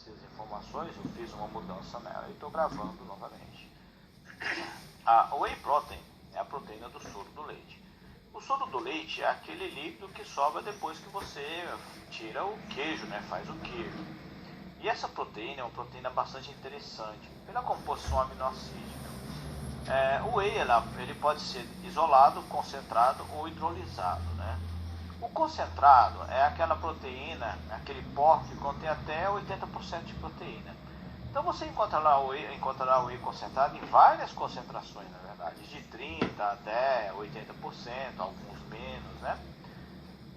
essas informações, eu fiz uma mudança nela e estou gravando novamente. A whey protein é a proteína do soro do leite. O soro do leite é aquele líquido que sobra depois que você tira o queijo, né? Faz o queijo. E essa proteína é uma proteína bastante interessante pela composição aminoácida. O whey ele pode ser isolado, concentrado ou hidrolisado, né? O concentrado é aquela proteína, aquele pó que contém até 80% de proteína. Então você encontrará o whey concentrado em várias concentrações, na verdade, de 30% até 80%, alguns menos, né?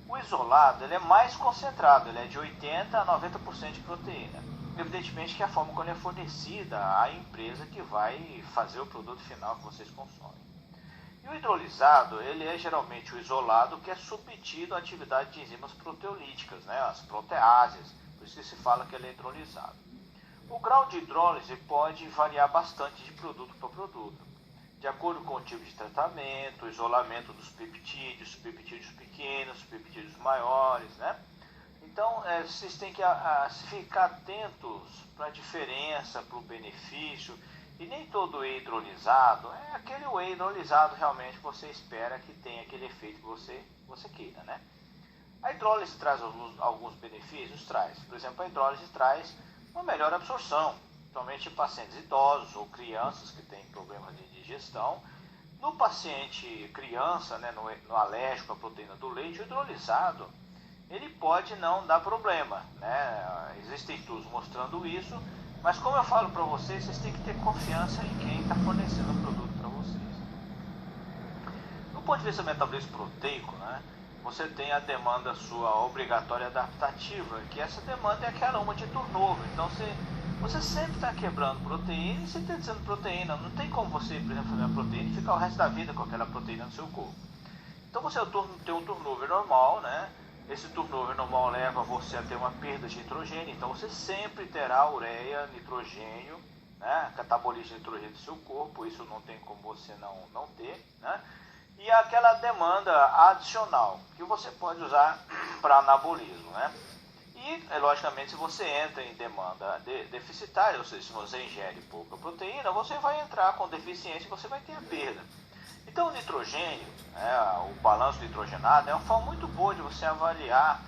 O isolado ele é mais concentrado, ele é de 80% a 90% de proteína. Evidentemente que a forma como ele é fornecida à empresa que vai fazer o produto final que vocês consomem. E o hidrolisado, ele é geralmente o isolado que é submetido à atividade de enzimas proteolíticas, né, as proteáses, por isso que se fala que ele é hidrolisado. O grau de hidrólise pode variar bastante de produto para produto, de acordo com o tipo de tratamento, o isolamento dos peptídeos pequenos, peptídeos maiores, né? Então, vocês têm que ficar atentos para a diferença, para o benefício. E nem todo whey hidrolisado é aquele whey hidrolisado realmente que você espera que tenha aquele efeito que você queira, né? A hidrólise traz alguns benefícios? Traz. Por exemplo, a hidrólise traz uma melhor absorção, principalmente em pacientes idosos ou crianças que têm problemas de digestão. No paciente criança, né, no alérgico à proteína do leite, o hidrolisado ele pode não dar problema, né? Existem estudos mostrando isso, mas como eu falo para vocês, vocês têm que ter confiança em quem está fornecendo o produto para vocês. Do ponto de vista do metabolismo proteico, né, você tem a demanda sua obrigatória adaptativa, que essa demanda é aquela uma de turnover. Então você sempre está quebrando proteína e sintetizando proteína. Não tem como você, por exemplo, fazer uma proteína e ficar o resto da vida com aquela proteína no seu corpo. Então você tem um turnover normal, né? Esse turnover normal leva você a ter uma perda de nitrogênio, então você sempre terá ureia, nitrogênio, né? Catabolismo de nitrogênio do seu corpo, isso não tem como você não ter, né? E aquela demanda adicional, que você pode usar para anabolismo, né? E, logicamente, se você entra em demanda deficitária, ou seja, se você ingere pouca proteína, você vai entrar com deficiência e você vai ter a perda. Então o nitrogênio, o balanço nitrogenado, é uma forma muito boa de você avaliar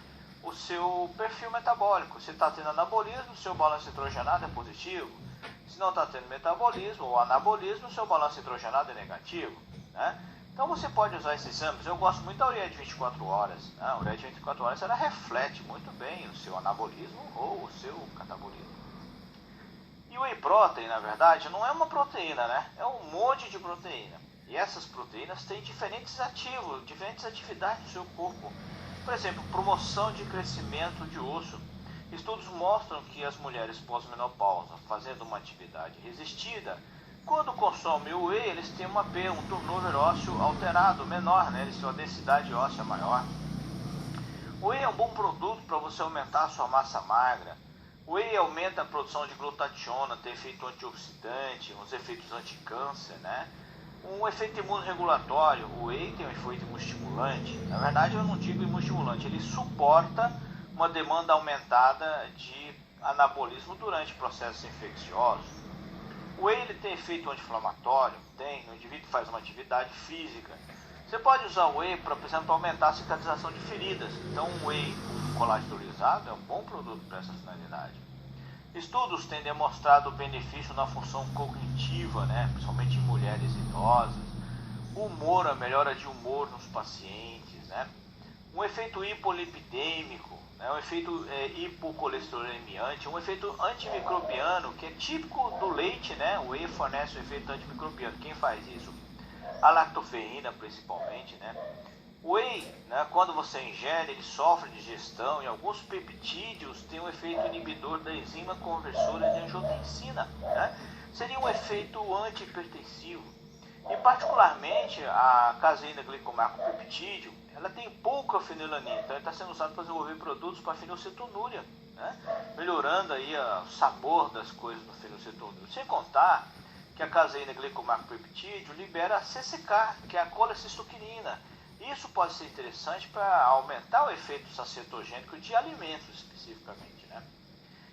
o seu perfil metabólico. Se está tendo anabolismo, o seu balanço nitrogenado é positivo. Se não está tendo metabolismo ou anabolismo, o seu balanço nitrogenado é negativo, né? Então você pode usar esses exames. Eu gosto muito da ureia de 24 horas. Né? A ureia de 24 horas ela reflete muito bem o seu anabolismo ou o seu catabolismo. E o whey protein, na verdade, não é uma proteína, né? É um monte de proteína. E essas proteínas têm diferentes ativos, diferentes atividades no seu corpo. Por exemplo, promoção de crescimento de osso. Estudos mostram que as mulheres pós-menopausa, fazendo uma atividade resistida, quando consomem o whey, eles têm um turnover ósseo alterado, menor, né? Eles têm uma densidade óssea maior. O whey é um bom produto para você aumentar a sua massa magra. O whey aumenta a produção de glutationa, tem efeito antioxidante, uns efeitos anticâncer, né? Um efeito imunorregulatório, o whey tem um efeito imunostimulante. Na verdade, eu não digo imunostimulante, ele suporta uma demanda aumentada de anabolismo durante processos infecciosos. O whey ele tem efeito anti-inflamatório, o indivíduo faz uma atividade física. Você pode usar o whey para, por exemplo, aumentar a cicatrização de feridas. Então, o whey com colágeno hidrolisado é um bom produto para essa finalidade. Estudos têm demonstrado benefício na função cognitiva, né, principalmente em mulheres idosas. O humor, a melhora de humor nos pacientes, né? Um efeito hipolipidêmico, né, um efeito hipocolesterolemiante, um efeito antimicrobiano, que é típico do leite, né? O whey fornece um efeito antimicrobiano. Quem faz isso? A lactoferrina, principalmente, né? O whey, né, quando você ingere, ele sofre digestão e alguns peptídeos têm um efeito inibidor da enzima conversora de angiotensina, né? Seria um efeito antihipertensivo. E particularmente a caseína glicomacropeptídeo, ela tem pouca fenilalanina, então ele está sendo usado para desenvolver produtos para fenilcetonúria, né? Melhorando aí o sabor das coisas do fenilcetonúria. Sem contar que a caseína glicomacropeptídeo libera a CCK, que é a colecistoquinina. Isso pode ser interessante para aumentar o efeito sacetogênico de alimentos especificamente, né?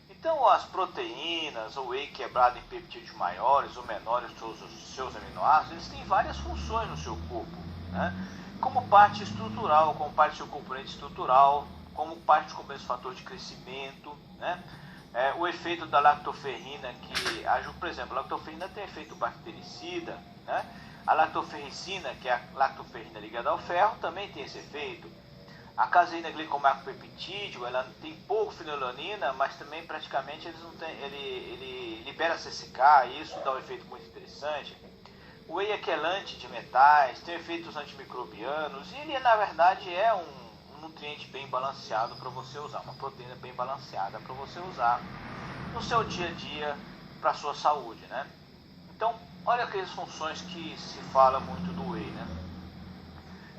Então as proteínas, o whey quebrado em peptídeos maiores ou menores dos seus aminoácidos, eles têm várias funções no seu corpo, né? Como parte estrutural, como parte do seu componente estrutural, como parte dos componentes do fator de crescimento, né? O efeito da lactoferrina que ajuda, por exemplo, a lactoferrina tem efeito bactericida, né? A lactoferricina, que é a lactoferrina ligada ao ferro, também tem esse efeito. A caseína glicomacropeptídeo, ela tem pouco fenilalanina, mas também praticamente ele libera CCK, e isso dá um efeito muito interessante. O whey é quelante de metais, tem efeitos antimicrobianos, e ele na verdade é um nutriente bem balanceado para você usar, uma proteína bem balanceada para você usar no seu dia a dia para a sua saúde, né? Então, olha aquelas funções que se fala muito do whey, né?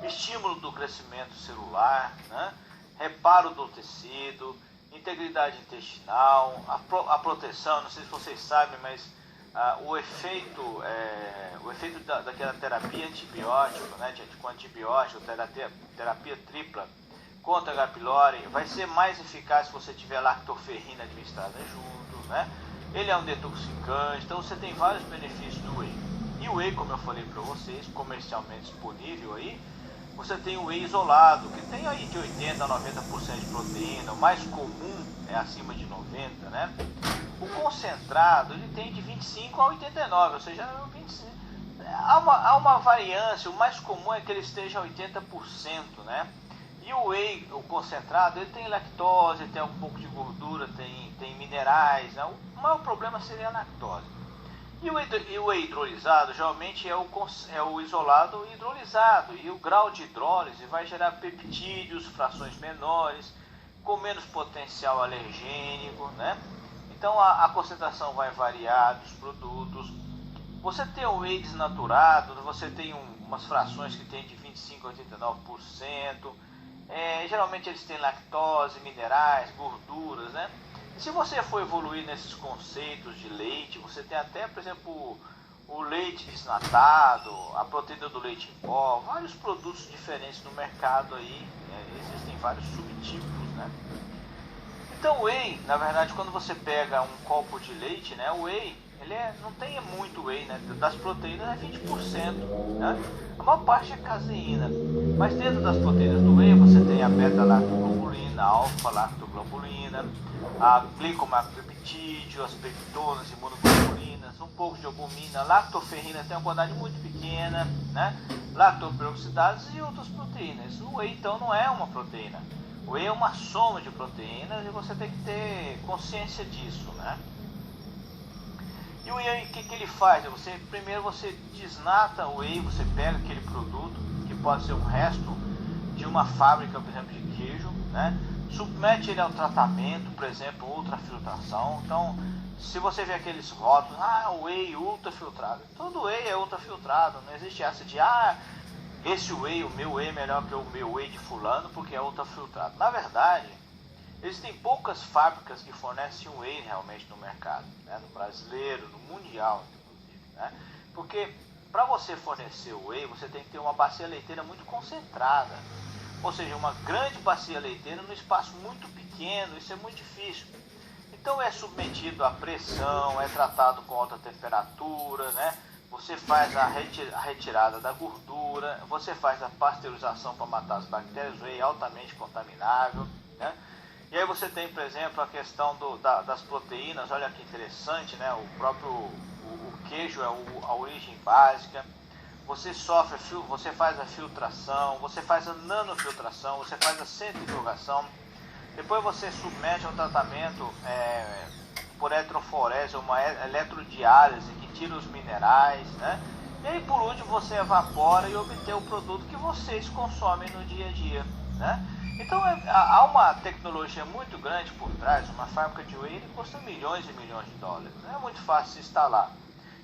Estímulo do crescimento celular, né? Reparo do tecido, integridade intestinal, a proteção, não sei se vocês sabem, mas o efeito daquela terapia antibiótica, né? Com antibiótico, terapia tripla contra H. pylori, vai ser mais eficaz se você tiver lactoferrina administrada junto, né? Ele é um detoxificante, então você tem vários benefícios do whey. E o whey, como eu falei para vocês, comercialmente disponível aí, você tem o whey isolado, que tem aí de 80 a 90% de proteína, o mais comum é acima de 90, né? O concentrado, ele tem de 25 a 89, ou seja, 25, há uma variância, o mais comum é que ele esteja a 80%, né? E o whey, o concentrado, ele tem lactose, tem um pouco de gordura, tem minerais, né? O maior problema seria a lactose. E o whey hidrolisado geralmente é o isolado hidrolisado, e o grau de hidrólise vai gerar peptídeos, frações menores, com menos potencial alergênico, né? Então a concentração vai variar dos produtos. Você tem o whey desnaturado, você tem umas frações que tem de 25 a 89%, geralmente eles têm lactose, minerais, gorduras, né? Se você for evoluir nesses conceitos de leite, você tem até, por exemplo, o leite desnatado, a proteína do leite em pó, vários produtos diferentes no mercado aí, existem vários subtipos, né? Então o whey, na verdade, quando você pega um copo de leite, né, o whey, não tem muito whey, né? Das proteínas é 20%, né? A maior parte é caseína, mas dentro das proteínas do whey você tem a beta-lactoglobulina, a alfa-lactoglobulina, a glicomacropeptídeo, as peptonas, imunoglobulinas, um pouco de albumina, lactoferrina tem uma quantidade muito pequena, né? Lactoperoxidados e outras proteínas. O whey então não é uma proteína. O whey é uma soma de proteínas e você tem que ter consciência disso, né? E o whey, o que ele faz? Primeiro você desnata o whey, você pega aquele produto, que pode ser um resto de uma fábrica, por exemplo, de queijo, né? Submete ele ao tratamento, por exemplo, ultrafiltração. Então, se você vê aqueles rótulos, whey ultrafiltrado, todo whey é ultrafiltrado, não existe essa de, esse whey, o meu whey é melhor que o meu whey de fulano porque é ultrafiltrado. Na verdade, existem poucas fábricas que fornecem whey realmente no mercado, né? No brasileiro, no mundial, inclusive, né? Porque para você fornecer o whey, você tem que ter uma bacia leiteira muito concentrada, ou seja, uma grande bacia leiteira num espaço muito pequeno, isso é muito difícil. Então é submetido à pressão, é tratado com alta temperatura, né? Você faz a retirada da gordura, você faz a pasteurização para matar as bactérias, o whey é altamente contaminável, né? E aí você tem, por exemplo, a questão das proteínas, olha que interessante, né? O queijo é a origem básica. Você faz a filtração, você faz a nanofiltração, você faz a centrifugação. Depois você submete ao tratamento por eletroforese, uma eletrodiálise que tira os minerais, né? E aí por último você evapora e obtém o produto que vocês consomem no dia a dia, né? Então há uma tecnologia muito grande por trás. Uma fábrica de whey custa milhões e milhões de dólares, não é muito fácil se instalar.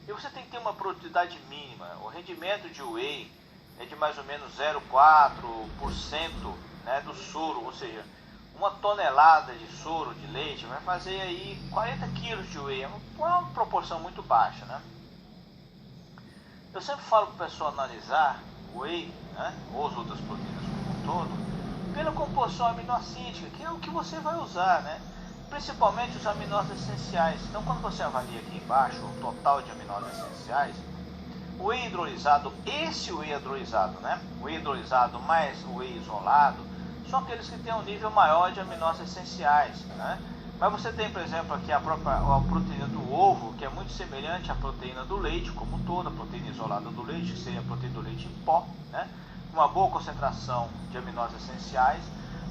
E você tem que ter uma produtividade mínima. O rendimento de whey é de mais ou menos 0,4%, né, do soro, ou seja, uma tonelada de soro de leite vai fazer aí 40 quilos de whey, é uma proporção muito baixa, né? Eu sempre falo para o pessoal analisar o whey, né, ou as outras proteínas como um todo, pela composição aminoácida, que é o que você vai usar, né? principalmente os aminoácidos essenciais. Então, quando você avalia aqui embaixo o total de aminoácidos essenciais, o whey hidrolisado, esse whey hidrolisado, né? O whey hidrolisado mais o whey isolado, são aqueles que têm um nível maior de aminoácidos essenciais, né? Mas você tem, por exemplo, aqui a proteína do ovo, que é muito semelhante à proteína do leite, como toda, a proteína isolada do leite, que seria a proteína do leite em pó, né? Uma boa concentração de aminoácidos essenciais.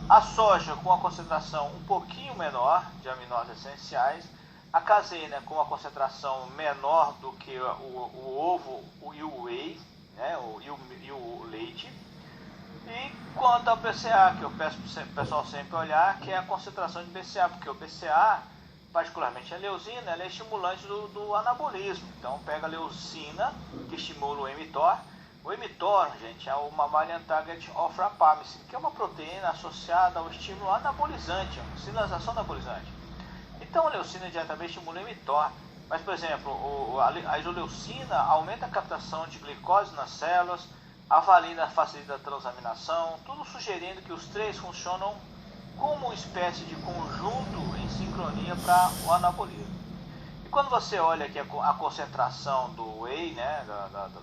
A soja com uma concentração um pouquinho menor de aminoácidos essenciais. A caseína com uma concentração menor do que o ovo e o whey, né? e o leite. E quanto ao BCA, que eu peço para o pessoal sempre olhar, que é a concentração de BCA, porque o BCA, particularmente a leucina, ela é estimulante do anabolismo. Então pega a leucina, que estimula o mTOR. O mTOR, gente, é o Mammalian Target of Rapamycin, que é uma proteína associada ao estímulo anabolizante, a sinalização anabolizante. Então a leucina diretamente estimula o mTOR. Mas, por exemplo, a isoleucina aumenta a captação de glicose nas células, a valina facilita a transaminação, tudo sugerindo que os três funcionam como uma espécie de conjunto em sincronia para o anabolismo. E quando você olha aqui a concentração do whey, né,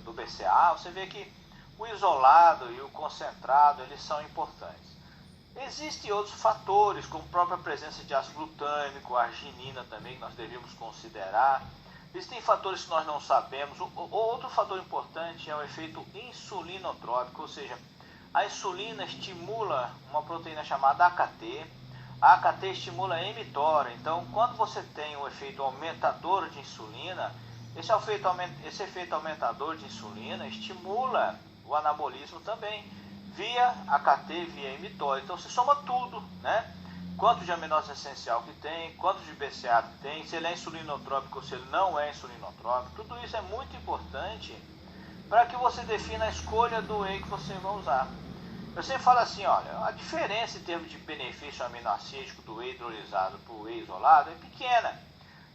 do BCA, você vê que o isolado e o concentrado eles são importantes. Existem outros fatores, como a própria presença de ácido glutâmico, arginina também, que nós devemos considerar. Existem fatores que nós não sabemos. Outro fator importante é o efeito insulinotrópico, ou seja, a insulina estimula uma proteína chamada AKT. A AKT estimula a mTOR. Então, quando você tem o efeito aumentador de insulina, esse efeito aumentador de insulina estimula o anabolismo também, via AKT, via mTOR. Então, você soma tudo, né? Quanto de aminoácido essencial que tem, quanto de BCA que tem, se ele é insulinotrópico ou se ele não é insulinotrópico. Tudo isso é muito importante para que você defina a escolha do whey que você vai usar. Eu sempre falo assim, olha, a diferença em termos de benefício aminoácido do whey hidrolisado para o whey isolado é pequena.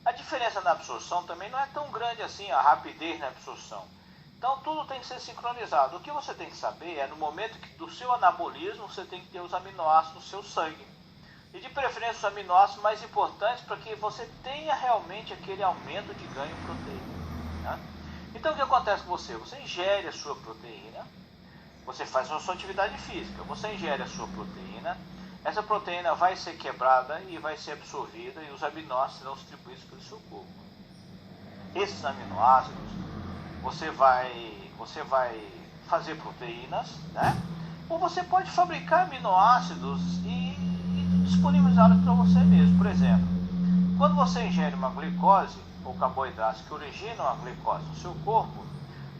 A diferença na absorção também não é tão grande assim, a rapidez na absorção. Então tudo tem que ser sincronizado. O que você tem que saber é no momento do seu anabolismo você tem que ter os aminoácidos no seu sangue. E de preferência os aminoácidos mais importantes para que você tenha realmente aquele aumento de ganho proteico. Né? Então o que acontece com você? Você ingere a sua proteína, você faz a sua atividade física, você ingere a sua proteína, essa proteína vai ser quebrada e vai ser absorvida e os aminoácidos serão distribuídos pelo seu corpo. Esses aminoácidos você vai fazer proteínas, né? Ou você pode fabricar aminoácidos e disponibilizá-los para você mesmo. Por exemplo, quando você ingere uma glicose ou carboidratos que originam a glicose no seu corpo,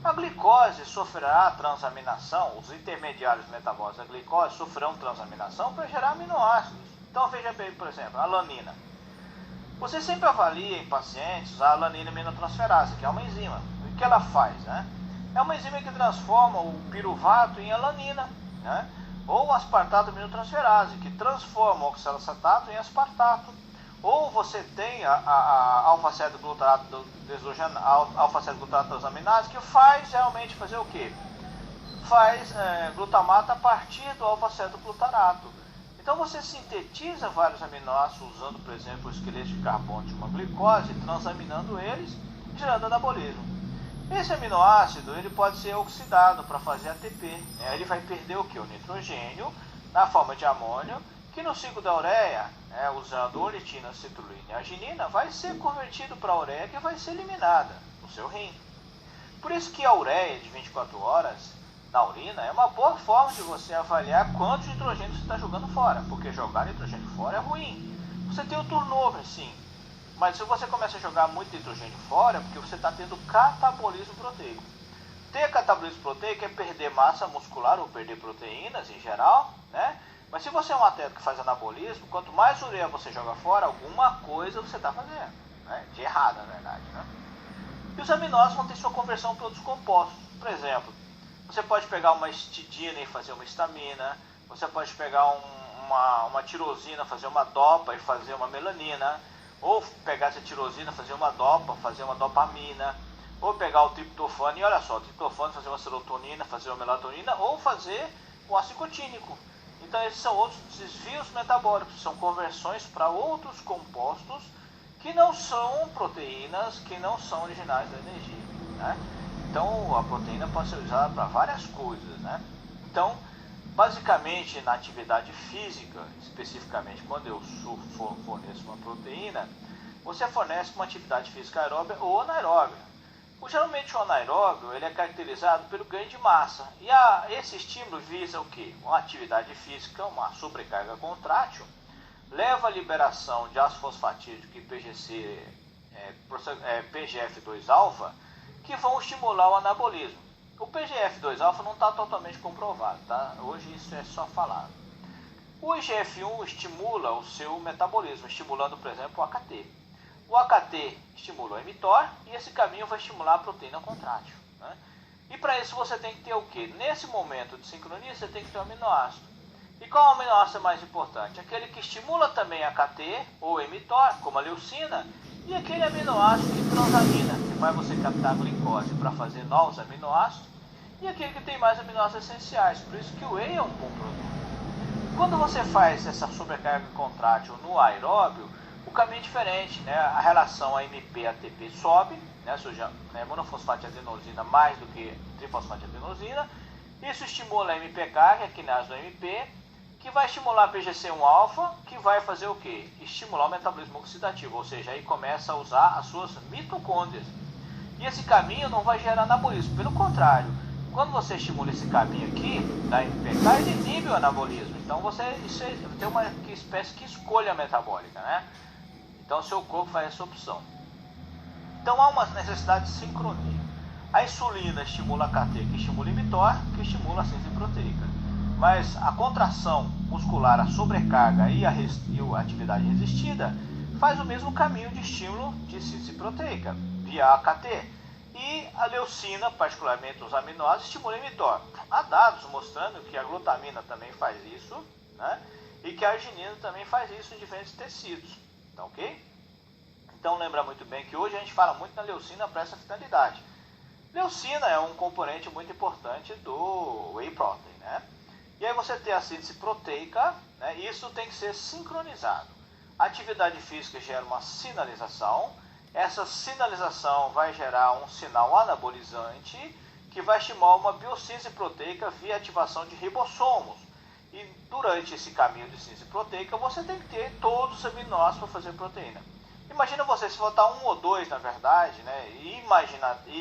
a glicose sofrerá transaminação, os intermediários metabólicos da glicose sofrerão transaminação para gerar aminoácidos. Então veja bem, por exemplo, a alanina. Você sempre avalia em pacientes a alanina aminotransferase, que é uma enzima. O que ela faz? Né? É uma enzima que transforma o piruvato em alanina, né? Ou aspartato aminotransferase, que transforma o oxalacetato em aspartato. Ou você tem a alfa-cetoglutarato transaminase, que faz realmente fazer o quê? Faz glutamato a partir do alfa-cetoglutarato. Então você sintetiza vários aminoácidos usando, por exemplo, o esqueleto de carbono de uma glicose, transaminando eles, gerando anabolismo. Esse aminoácido ele pode ser oxidado para fazer ATP. Né? Ele vai perder o que? O nitrogênio na forma de amônio, que no ciclo da ureia, usando ornitina, citrulina e arginina, vai ser convertido para a ureia que vai ser eliminada no seu rim. Por isso que a ureia de 24 horas na urina é uma boa forma de você avaliar quanto nitrogênio você está jogando fora, porque jogar nitrogênio fora é ruim. Você tem o turnover, sim, mas se você começa a jogar muito nitrogênio fora, é porque você está tendo catabolismo proteico. Ter catabolismo proteico é perder massa muscular ou perder proteínas em geral, né? Mas se você é um atleta que faz anabolismo, quanto mais ureia você joga fora, alguma coisa você está fazendo, né? De errado, na verdade, né? E os aminoácidos vão ter sua conversão para outros compostos. Por exemplo, você pode pegar uma histidina e fazer uma histamina, você pode pegar uma tirosina, fazer uma dopa e fazer uma melanina, ou pegar essa tirosina, fazer uma dopa, fazer uma dopamina, ou pegar o triptofano, e olha só, o triptofano fazer uma serotonina, fazer uma melatonina, ou fazer um ácido nicotínico. Então esses são outros desvios metabólicos, são conversões para outros compostos que não são proteínas, que não são originais da energia, né? Então a proteína pode ser usada para várias coisas, né? Então, basicamente na atividade física, especificamente quando eu forneço uma proteína, você fornece uma atividade física aeróbia ou anaeróbia. Geralmente o anaeróbio ele é caracterizado pelo ganho de massa. E esse estímulo visa o quê? Uma atividade física, uma sobrecarga contrátil, leva à liberação de ácido fosfatídico e PGF2-alfa, que vão estimular o anabolismo. O PGF2-alfa não está totalmente comprovado, tá? Hoje isso é só falado. O IGF-1 estimula o seu metabolismo, estimulando, por exemplo, o AKT. O AKT estimula o mTOR e esse caminho vai estimular a proteína contrátil, né? E para isso você tem que ter o quê? Nesse momento de sincronia você tem que ter um aminoácido. E qual aminoácido é mais importante? Aquele que estimula também a AKT ou mTOR, como a leucina, e aquele aminoácido que transamina, que faz você captar a glicose para fazer novos aminoácidos, e aquele que tem mais aminoácidos essenciais. Por isso que o whey é um bom produto. Quando você faz essa sobrecarga contrátil no aeróbio, o caminho é diferente, né? A relação AMP-ATP sobe, né? Ou seja, monofosfato de adenosina mais do que trifosfato de adenosina. Isso estimula a MPK, que é a quinase do AMP, que vai estimular a PGC1-alfa, que vai fazer o quê? Estimular o metabolismo oxidativo, ou seja, aí começa a usar as suas mitocôndrias. E esse caminho não vai gerar anabolismo, pelo contrário, quando você estimula esse caminho aqui, da MPK, ele inibe o anabolismo. Então você tem uma espécie de escolha metabólica, né? Então o seu corpo faz essa opção. Então há uma necessidade de sincronia. A insulina estimula a AKT, que estimula o mTOR, que estimula a síntese proteica. Mas a contração muscular, a sobrecarga e a atividade resistida faz o mesmo caminho de estímulo de síntese proteica, via AKT. E a leucina, particularmente os aminoácidos, estimula o mTOR. Há dados mostrando que a glutamina também faz isso, né? E que a arginina também faz isso em diferentes tecidos. Tá ok? Então lembra muito bem que hoje a gente fala muito na leucina para essa finalidade. Leucina é um componente muito importante do whey protein, né? E aí você tem a síntese proteica, né? Isso tem que ser sincronizado. A atividade física gera uma sinalização. Essa sinalização vai gerar um sinal anabolizante que vai estimular uma biossíntese proteica via ativação de ribossomos. E durante esse caminho de síntese proteica, você tem que ter todos os aminoácidos para fazer proteína. Imagina você, se faltar um ou dois, na verdade, né, e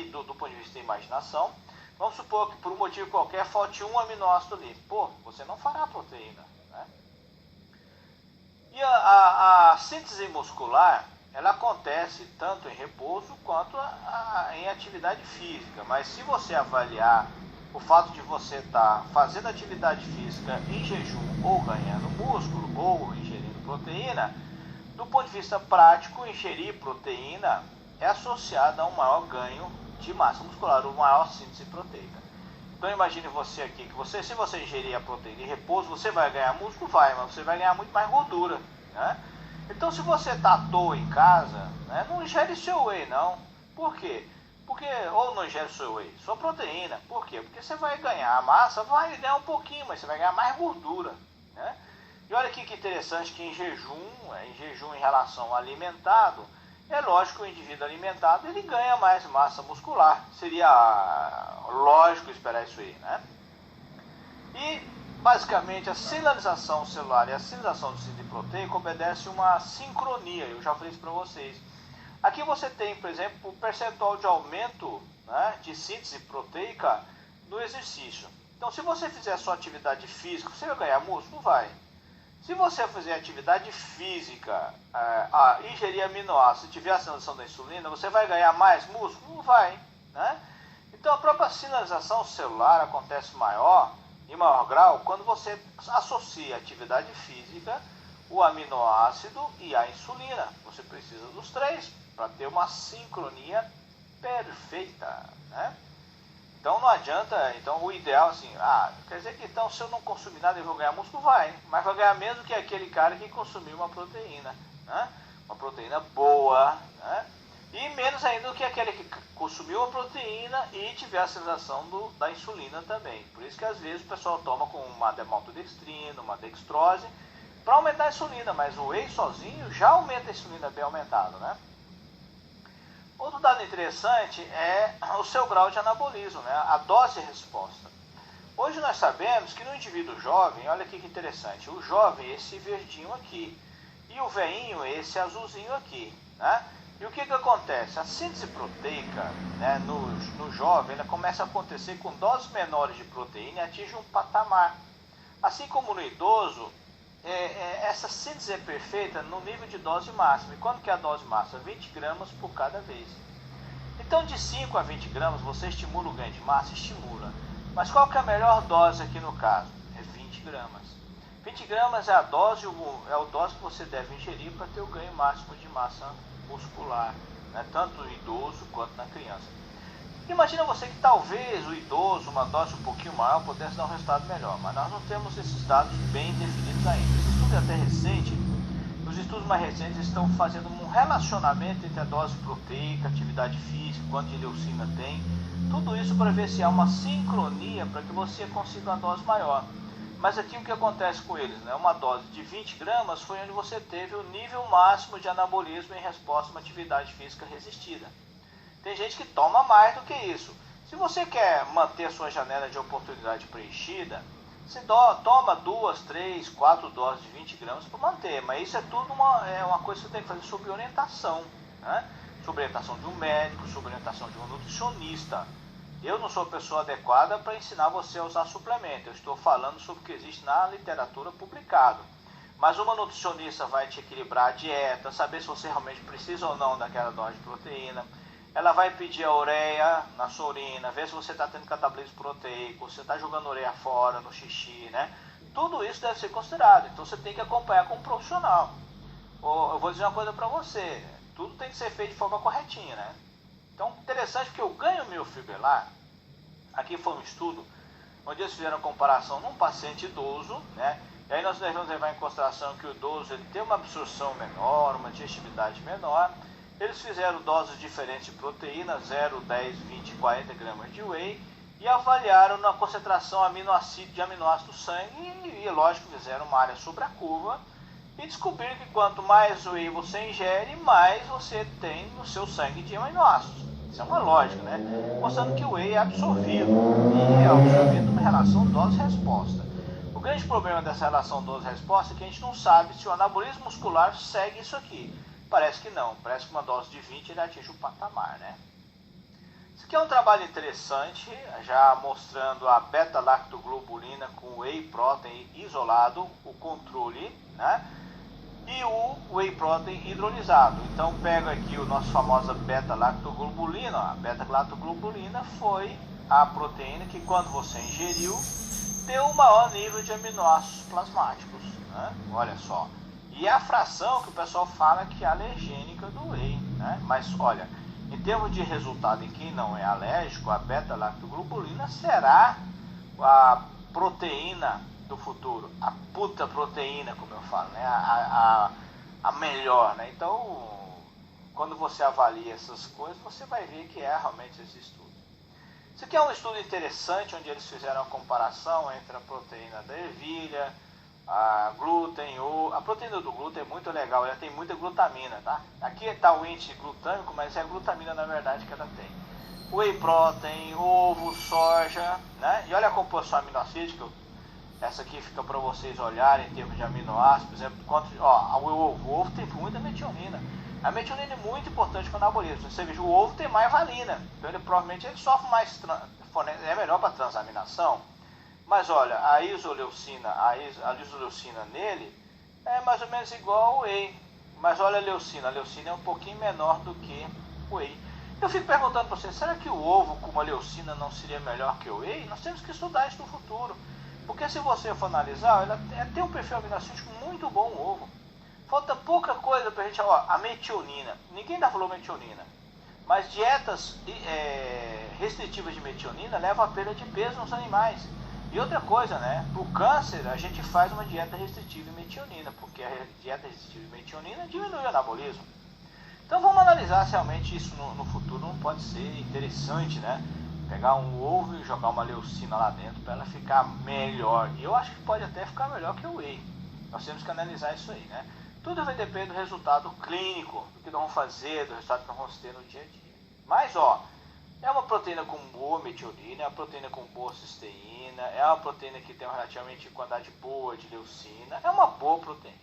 do ponto de vista da imaginação, vamos supor que por um motivo qualquer falte um aminoácido ali. Pô, você não fará proteína, né? E a síntese muscular, ela acontece tanto em repouso quanto em atividade física. Mas se você avaliar o fato de você estar fazendo atividade física em jejum ou ganhando músculo ou ingerindo proteína, do ponto de vista prático, ingerir proteína é associado a um maior ganho de massa muscular, uma maior síntese proteica. Então imagine você aqui, que se você ingerir a proteína em repouso, você vai ganhar músculo? Vai, mas você vai ganhar muito mais gordura, né? Então se você está à toa em casa, né, não ingere seu whey não. Por quê? Ou não ingere seu whey, sua proteína. Por quê? Porque você vai ganhar massa, vai ganhar um pouquinho, mas você vai ganhar mais gordura, né? E olha aqui que interessante que em jejum em relação ao alimentado, é lógico que o indivíduo alimentado ele ganha mais massa muscular. Seria lógico esperar isso aí, né? E basicamente a sinalização celular e a sinalização do síntese proteico obedece uma sincronia, eu já falei isso para vocês. Aqui você tem, por exemplo, o percentual de aumento, né, de síntese proteica no exercício. Então, se você fizer só atividade física, você vai ganhar músculo? Vai. Se você fizer atividade física, ingerir aminoácidos e tiver a sinalização da insulina, você vai ganhar mais músculo? Não vai, né? Então, a própria sinalização celular acontece em maior grau, quando você associa a atividade física, o aminoácido e a insulina. Você precisa dos três para ter uma sincronia perfeita, né? Então não adianta, então o ideal assim, quer dizer que então se eu não consumir nada eu vou ganhar músculo? Vai, mas vai ganhar menos que aquele cara que consumiu uma proteína, né? Uma proteína boa, né? E menos ainda do que aquele que consumiu a proteína e tiver a sensação da insulina também. Por isso que às vezes o pessoal toma com uma maltodextrina, uma dextrose, para aumentar a insulina, mas o whey sozinho já aumenta a insulina bem aumentado, né? Outro dado interessante é o seu grau de anabolismo, né? A dose resposta. Hoje nós sabemos que no indivíduo jovem, olha aqui que interessante, o jovem é esse verdinho aqui, e o veinho é esse azulzinho aqui, né? E o que acontece? A síntese proteica, né, no jovem, ela começa a acontecer com doses menores de proteína e atinge um patamar. Assim como no idoso, essa síntese é perfeita no nível de dose máxima. E quando que é a dose máxima? 20 gramas por cada vez. Então de 5 a 20 gramas você estimula o ganho de massa? Estimula. Mas qual que é a melhor dose aqui no caso? É 20 gramas. 20 gramas é a dose, é o dose que você deve ingerir para ter o ganho máximo de massa muscular, né? Tanto no idoso quanto na criança. Imagina você que talvez o idoso, uma dose um pouquinho maior, pudesse dar um resultado melhor, mas nós não temos esses dados bem definidos ainda. Esse estudo é até recente, os estudos mais recentes estão fazendo um relacionamento entre a dose proteica, atividade física, quanto de leucina tem, tudo isso para ver se há uma sincronia para que você consiga uma dose maior. Mas aqui o que acontece com eles, né? Uma dose de 20 gramas foi onde você teve o nível máximo de anabolismo em resposta a uma atividade física resistida. Tem gente que toma mais do que isso. Se você quer manter a sua janela de oportunidade preenchida, você toma 2, 3, 4 doses de 20 gramas para manter. Mas isso é tudo uma coisa que você tem que fazer sob orientação, né? Sob orientação de um médico, sob orientação de um nutricionista. Eu não sou a pessoa adequada para ensinar você a usar suplemento. Eu estou falando sobre o que existe na literatura publicado. Mas uma nutricionista vai te equilibrar a dieta, saber se você realmente precisa ou não daquela dose de proteína. Ela vai pedir a ureia na sua urina, ver se você está tendo catabolismo proteico, se você está jogando ureia fora no xixi, né? Tudo isso deve ser considerado. Então você tem que acompanhar com um profissional. Eu vou dizer uma coisa para você, tudo tem que ser feito de forma corretinha, né? Então, interessante porque o ganho miofibrillar, aqui foi um estudo onde eles fizeram comparação num paciente idoso, né? E aí nós devemos levar em consideração que o idoso ele tem uma absorção menor, uma digestibilidade menor. Eles fizeram doses diferentes de proteína, 0, 10, 20, 40 gramas de whey, e avaliaram na concentração de aminoácido do sangue e, lógico, fizeram uma área sobre a curva e descobriram que quanto mais whey você ingere, mais você tem no seu sangue de aminoácidos. Isso é uma lógica, né? Mostrando que o whey é absorvido, e é absorvido numa relação dose-resposta. O grande problema dessa relação dose-resposta é que a gente não sabe se o anabolismo muscular segue isso aqui. Parece que não, parece que uma dose de 20 ele atinge o patamar, né? Isso aqui é um trabalho interessante, já mostrando a beta-lactoglobulina com whey protein isolado, o controle, né? E o whey protein hidrolisado. Então pega aqui o nosso famosa beta-lactoglobulina. A beta-lactoglobulina foi a proteína que quando você ingeriu, deu um maior nível de aminoácidos plasmáticos, né? Olha só. E é a fração que o pessoal fala que é alergênica do whey, né? Mas olha, em termos de resultado em quem não é alérgico, a beta-lactoglobulina será a proteína do futuro, a puta proteína, como eu falo, né? A melhor, né? Então, quando você avalia essas coisas, você vai ver que é realmente esse estudo. Isso aqui é um estudo interessante, onde eles fizeram a comparação entre a proteína da ervilha, a glúten, a proteína do glúten é muito legal, ela tem muita glutamina, tá? Aqui está o índice glutâmico, mas é a glutamina na verdade que ela tem. Whey protein, ovo, soja, né? E olha a composição aminoácida, essa aqui fica para vocês olharem em termos de aminoácidos, por exemplo, o ovo tem muita metionina. A metionina é muito importante para o anabolismo. Você veja, o ovo tem mais valina, então provavelmente ele sofre mais, é melhor para transaminação. Mas olha, a isoleucina nele é mais ou menos igual ao whey. Mas olha a leucina é um pouquinho menor do que o whey. Eu fico perguntando para você, será que o ovo com uma leucina não seria melhor que o whey? Nós temos que estudar isso no futuro. Porque se você for analisar, ela tem um perfil aminoácido muito bom o ovo. Falta pouca coisa para a gente, a metionina. Ninguém ainda falou metionina. Mas dietas restritivas de metionina levam a perda de peso nos animais. E outra coisa, né? Para o câncer, a gente faz uma dieta restritiva de metionina, porque a dieta restritiva de metionina diminui o anabolismo. Então vamos analisar se realmente isso no futuro não pode ser interessante, né? Pegar um ovo e jogar uma leucina lá dentro para ela ficar melhor. E eu acho que pode até ficar melhor que o whey. Nós temos que analisar isso aí, né? Tudo vai depender do resultado clínico, do que nós vamos fazer, do resultado que nós vamos ter no dia a dia. Mas, ó, é uma proteína com boa metionina, é uma proteína com boa cisteína, é uma proteína que tem relativamente quantidade boa de leucina, é uma boa proteína.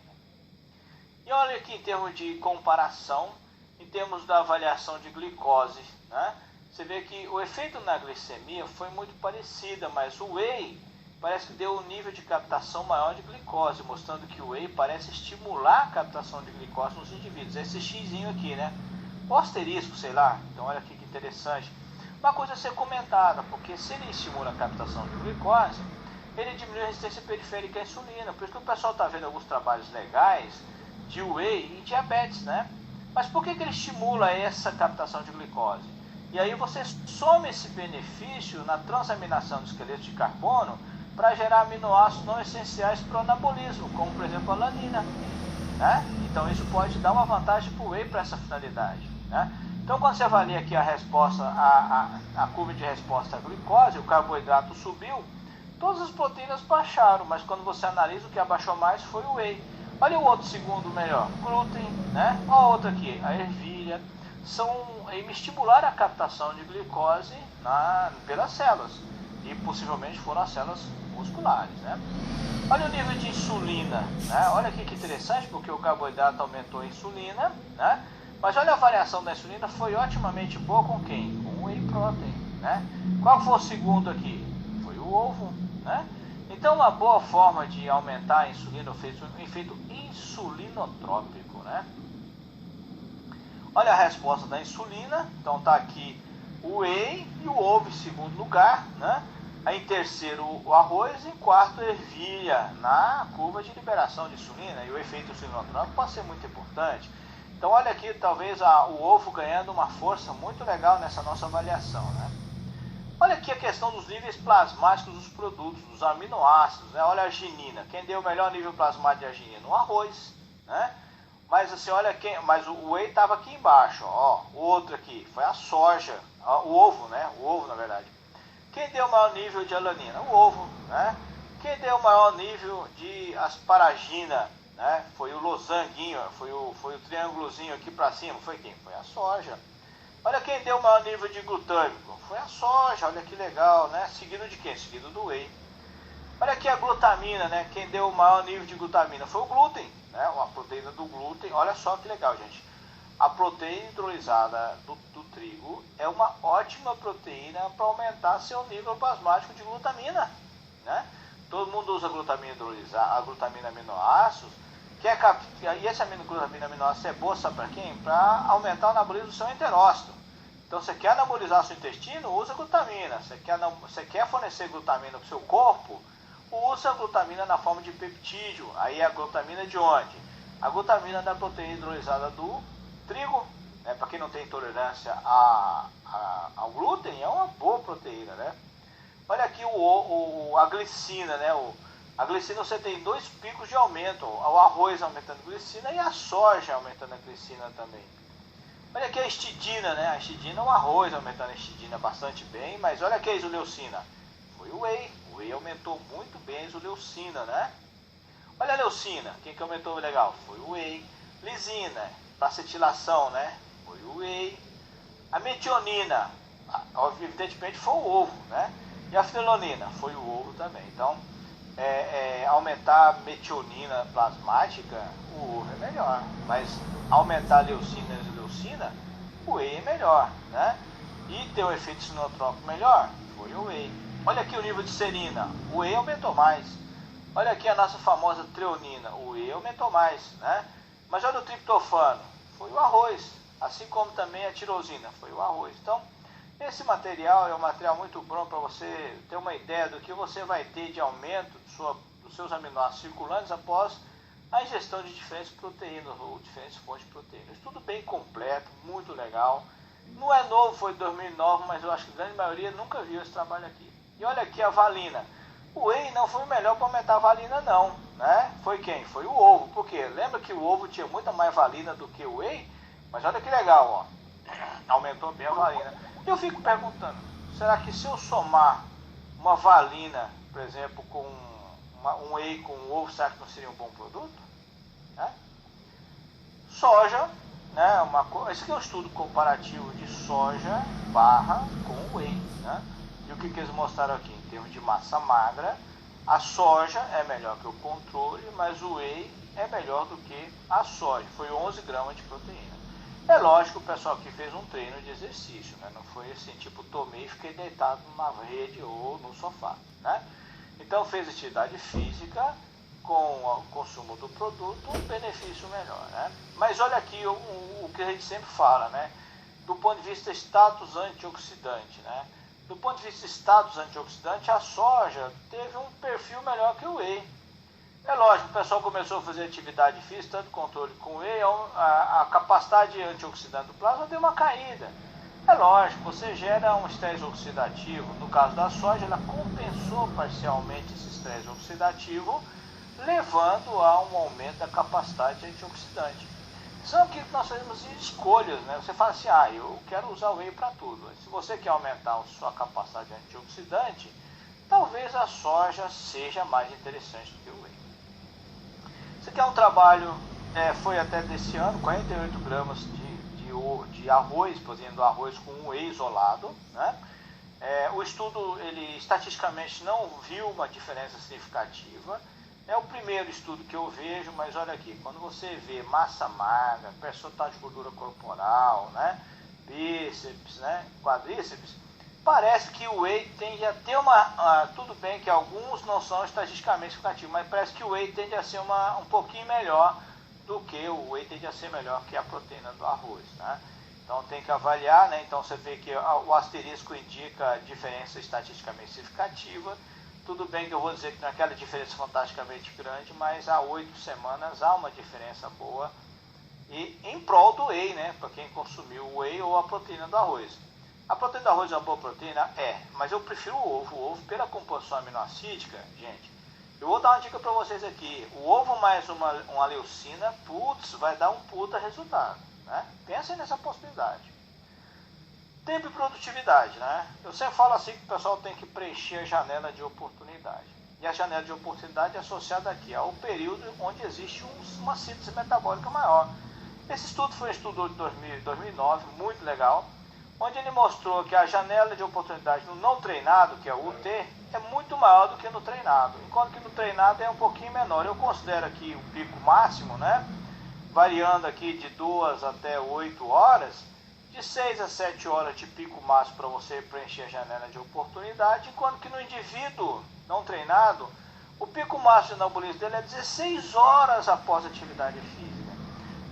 E olha aqui em termos de comparação, em termos da avaliação de glicose, né? Você vê que o efeito na glicemia foi muito parecida, mas o whey parece que deu um nível de captação maior de glicose, mostrando que o whey parece estimular a captação de glicose nos indivíduos. Esse xizinho aqui, né? O asterisco, sei lá. Então olha aqui que interessante. Uma coisa a ser comentada, porque se ele estimula a captação de glicose, ele diminui a resistência periférica à insulina. Por isso que o pessoal está vendo alguns trabalhos legais de whey e diabetes, né? Mas por que ele estimula essa captação de glicose? E aí você soma esse benefício na transaminação do esqueleto de carbono para gerar aminoácidos não essenciais para o anabolismo, como por exemplo a alanina, né? Então isso pode dar uma vantagem para o whey para essa finalidade, né? Então quando você avalia aqui a resposta, a curva de resposta à glicose, o carboidrato subiu, todas as proteínas baixaram, mas quando você analisa o que abaixou mais foi o whey. Olha o outro segundo melhor, glúten, né? Olha a outra aqui, a ervilha. Estimularam a captação de glicose pelas células e possivelmente foram as células musculares, né? Olha o nível de insulina, né? Olha aqui que interessante, porque o carboidrato aumentou a insulina, né? Mas olha a variação da insulina, foi otimamente boa com quem? Com o whey protein, né? Qual foi o segundo aqui? Foi o ovo, né? Então uma boa forma de aumentar a insulina, um efeito insulinotrópico, né? Olha a resposta da insulina, então está aqui o whey e o ovo em segundo lugar, né? Aí em terceiro o arroz e em quarto a ervilha na curva de liberação de insulina. E o efeito insulinotrópico pode ser muito importante. Então olha aqui talvez o ovo ganhando uma força muito legal nessa nossa avaliação, né? Olha aqui a questão dos níveis plasmáticos dos produtos, dos aminoácidos, né? Olha a arginina, quem deu o melhor nível plasmático de arginina? O arroz, né? Mas assim, olha mas o whey estava aqui embaixo, ó. O outro aqui foi a soja, ó, o ovo, né? O ovo, na verdade. Quem deu o maior nível de alanina? O ovo, né? Quem deu o maior nível de asparagina, né? Foi o losanguinho, foi o triângulozinho aqui para cima. Foi quem? Foi a soja. Olha quem deu o maior nível de glutâmico. Foi a soja, olha que legal, né? Seguido de quem? Seguido do whey. Olha aqui a glutamina, né? Quem deu o maior nível de glutamina foi o glúten, né? A proteína do glúten. Olha só que legal, gente. A proteína hidrolisada do trigo é uma ótima proteína para aumentar seu nível plasmático de glutamina, né? Todo mundo usa glutamina hidrolisada, a glutamina aminoácidos. E esse glutamina aminoácido é boa, sabe para quem? Para aumentar o anabolismo do seu enterócito. Então, você quer anabolizar seu intestino, usa glutamina. Você quer fornecer glutamina para o seu corpo, usa a glutamina na forma de peptídeo. Aí a glutamina de onde? A glutamina da proteína hidrolisada do trigo, né? Para quem não tem intolerância ao glúten, é uma boa proteína, né? Olha aqui a glicina, né? A glicina você tem dois picos de aumento, o arroz aumentando a glicina e a soja aumentando a glicina também. Olha aqui a histidina, né? A histidina, o arroz aumentando a histidina bastante bem, mas olha aqui a isoleucina. Foi o whey. O whey aumentou muito bem a isoleucina, né? Olha a leucina, quem que aumentou legal? Foi o whey. Lisina, para acetilação, né? Foi o whey. A metionina, evidentemente foi o ovo, né? E a fenilonina, foi o ovo também. Então, aumentar a metionina plasmática, o ovo é melhor. Mas aumentar a leucina e a isoleucina, o whey é melhor, né? E ter um efeito sinotrópico melhor, foi o whey. Olha aqui o nível de serina, o whey aumentou mais. Olha aqui a nossa famosa treonina, o whey aumentou mais, né? Mas olha o triptofano, foi o arroz. Assim como também a tirosina, foi o arroz. Então, esse material é um material muito bom para você ter uma ideia do que você vai ter de aumento dos seus aminoácidos circulantes após a ingestão de diferentes proteínas ou diferentes fontes de proteínas. Tudo bem completo, muito legal. Não é novo, foi de 2009, mas eu acho que a grande maioria nunca viu esse trabalho aqui. E olha aqui a valina. O whey não foi o melhor para aumentar a valina não, né? Foi quem? Foi o ovo. Por quê? Lembra que o ovo tinha muita mais valina do que o whey? Mas Mas olha que legal, ó. Aumentou bem a valina. Eu fico perguntando, será que se eu somar uma valina, por exemplo, com um whey com um ovo, será que não seria um bom produto? Né? Soja, né? Esse aqui é um estudo comparativo de soja barra com whey. Né? E o que eles mostraram aqui? Em termos de massa magra, a soja é melhor que o controle, mas o whey é melhor do que a soja. Foi 11 gramas de proteína. É lógico que o pessoal aqui fez um treino de exercício, né? Não foi assim, tipo, tomei e fiquei deitado na rede ou no sofá, né? Então fez atividade física com o consumo do produto, um benefício melhor, né? Mas olha aqui o que a gente sempre fala, né? Do ponto de vista status antioxidante, né? Do ponto de vista status antioxidante, a soja teve um perfil melhor que o whey. É lógico, o pessoal começou a fazer atividade física, tanto controle com whey, a capacidade antioxidante do plasma deu uma caída. É lógico, você gera um estresse oxidativo, no caso da soja, ela compensou parcialmente esse estresse oxidativo, levando a um aumento da capacidade antioxidante. São que nós fazemos escolhas, né? Você fala assim, eu quero usar o whey para tudo. Se você quer aumentar a sua capacidade antioxidante, talvez a soja seja mais interessante do que o whey. Esse aqui é um trabalho, foi até desse ano, 48 gramas de arroz, por exemplo, arroz com um whey isolado. Né? O estudo, ele estatisticamente não viu uma diferença significativa. É o primeiro estudo que eu vejo, mas olha aqui, quando você vê massa magra, percentuagem de gordura corporal, né? Bíceps, né? Quadríceps, parece que o whey tende a ter tudo bem que alguns não são estatisticamente significativos, mas parece que o whey tende a ser um pouquinho melhor do que o whey tende a ser melhor que a proteína do arroz, né? Então tem que avaliar, né? Então você vê que o asterisco indica diferença estatisticamente significativa. Tudo bem que eu vou dizer que não é aquela diferença fantasticamente grande, mas há 8 semanas há uma diferença boa e em prol do whey, né? Para quem consumiu o whey ou a proteína do arroz. A proteína do arroz é uma boa proteína? mas eu prefiro o ovo. O ovo, pela composição aminoácida, gente, eu vou dar uma dica para vocês aqui. O ovo mais uma leucina, vai dar um puta resultado, né? Pensem nessa possibilidade. Tempo e produtividade, né? Eu sempre falo assim que o pessoal tem que preencher a janela de oportunidade. E a janela de oportunidade é associada aqui ao período onde existe uma síntese metabólica maior. Esse estudo foi um estudo de 2009, muito legal, onde ele mostrou que a janela de oportunidade no não treinado, que é o UT, é muito maior do que no treinado, enquanto que no treinado é um pouquinho menor. Eu considero aqui o pico máximo, né, variando aqui de 2 até 8 horas, de 6 a 7 horas de pico máximo para você preencher a janela de oportunidade, enquanto que no indivíduo não treinado, o pico máximo de anabolismo dele é 16 horas após a atividade física.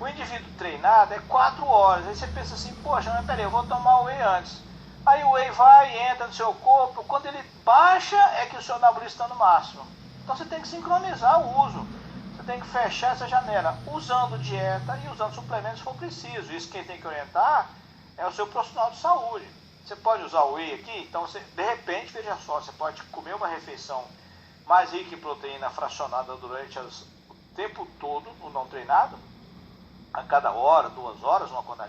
O indivíduo treinado é 4 horas. Aí você pensa assim, poxa, mas peraí, eu vou tomar o whey antes. Aí o whey vai e entra no seu corpo, quando ele baixa é que o seu anabolismo está no máximo. Então você tem que sincronizar o uso. Você tem que fechar essa janela, usando dieta e usando suplementos se for preciso. Isso quem tem que orientar é o seu profissional de saúde. Você pode usar o whey aqui, então você, de repente, veja só, você pode comer uma refeição mais rica em proteína fracionada durante o tempo todo, o não treinado, a cada hora, 2 horas, uma quantidade